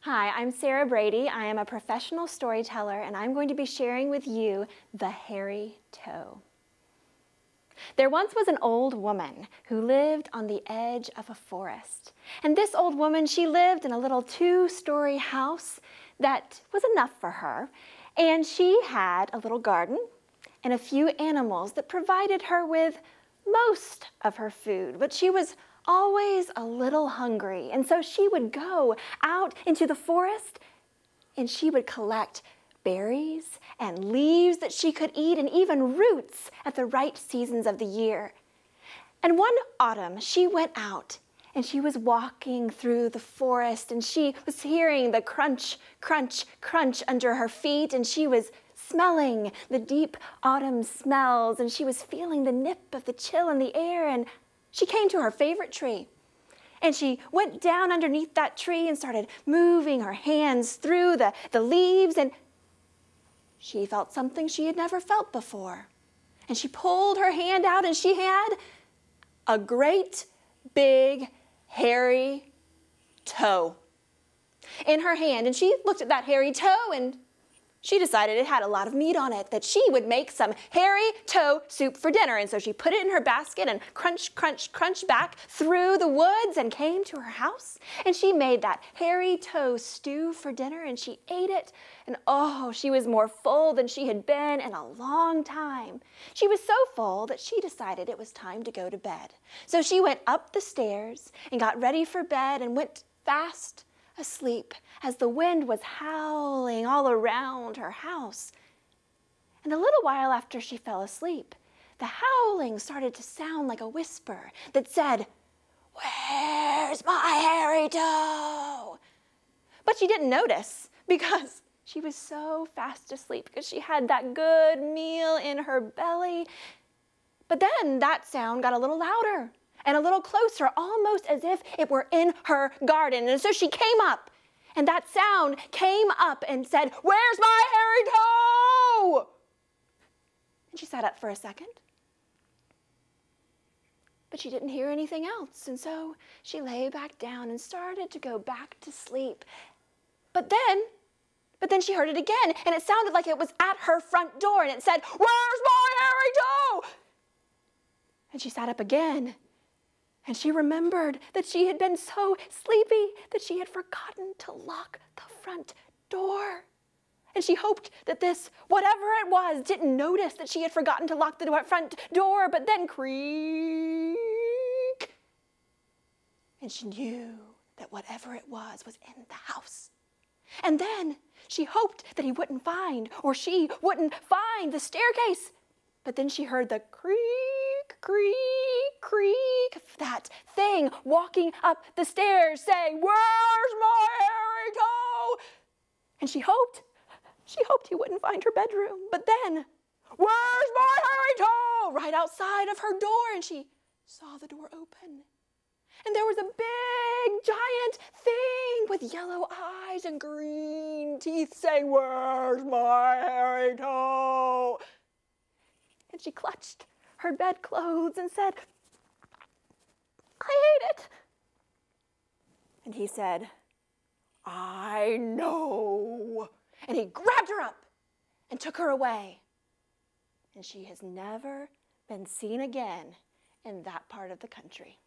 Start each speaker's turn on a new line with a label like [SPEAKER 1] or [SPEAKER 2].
[SPEAKER 1] Hi, I'm Sarah Brady. I am a professional storyteller, and I'm going to be sharing with you The Hairy Toe. There once was an old woman who lived on the edge of a forest. And this old woman, she lived in a little 2-story house that was enough for her. And she had a little garden and a few animals that provided her with most of her food, but she was always a little hungry, and so she would go out into the forest and she would collect berries and leaves that she could eat and even roots at the right seasons of the year. And one autumn she went out and she was walking through the forest and she was hearing the crunch, crunch, crunch under her feet, and she was smelling the deep autumn smells, and she was feeling the nip of the chill in the air, and she came to her favorite tree. And she went down underneath that tree and started moving her hands through the leaves, and she felt something she had never felt before. And she pulled her hand out and she had a great big hairy toe in her hand. And she looked at that hairy toe and she decided it had a lot of meat on it, that she would make some hairy toe soup for dinner. And so she put it in her basket and crunch, crunch, crunch back through the woods and came to her house. And she made that hairy toe stew for dinner and she ate it. And oh, she was more full than she had been in a long time. She was so full that she decided it was time to go to bed. So she went up the stairs and got ready for bed and went fast asleep as the wind was howling all around her house. And a little while after she fell asleep, the howling started to sound like a whisper that said, "Where's my hairy toe?" But she didn't notice because she was so fast asleep because she had that good meal in her belly. But then that sound got a little louder and a little closer, almost as if it were in her garden. And so she came up, and that sound came up and said, "Where's my hairy toe?" And she sat up for a second, but she didn't hear anything else. And so she lay back down and started to go back to sleep. But then she heard it again, and it sounded like it was at her front door, and it said, "Where's my hairy toe?" And she sat up again. And she remembered that she had been so sleepy that she had forgotten to lock the front door. And she hoped that this, whatever it was, didn't notice that she had forgotten to lock the front door, but then creak. And she knew that whatever it was in the house. And then she hoped that he wouldn't find, or she wouldn't find the staircase. But then she heard the creak, creak, creak of that thing walking up the stairs saying, "Where's my hairy toe?" And she hoped he wouldn't find her bedroom. But then, "Where's my hairy toe?" right outside of her door, and she saw the door open. And there was a big, giant thing with yellow eyes and green teeth saying, "Where's my hairy toe?" And she clutched her bedclothes and said, "I hate it." And he said, "I know." And he grabbed her up and took her away. And she has never been seen again in that part of the country.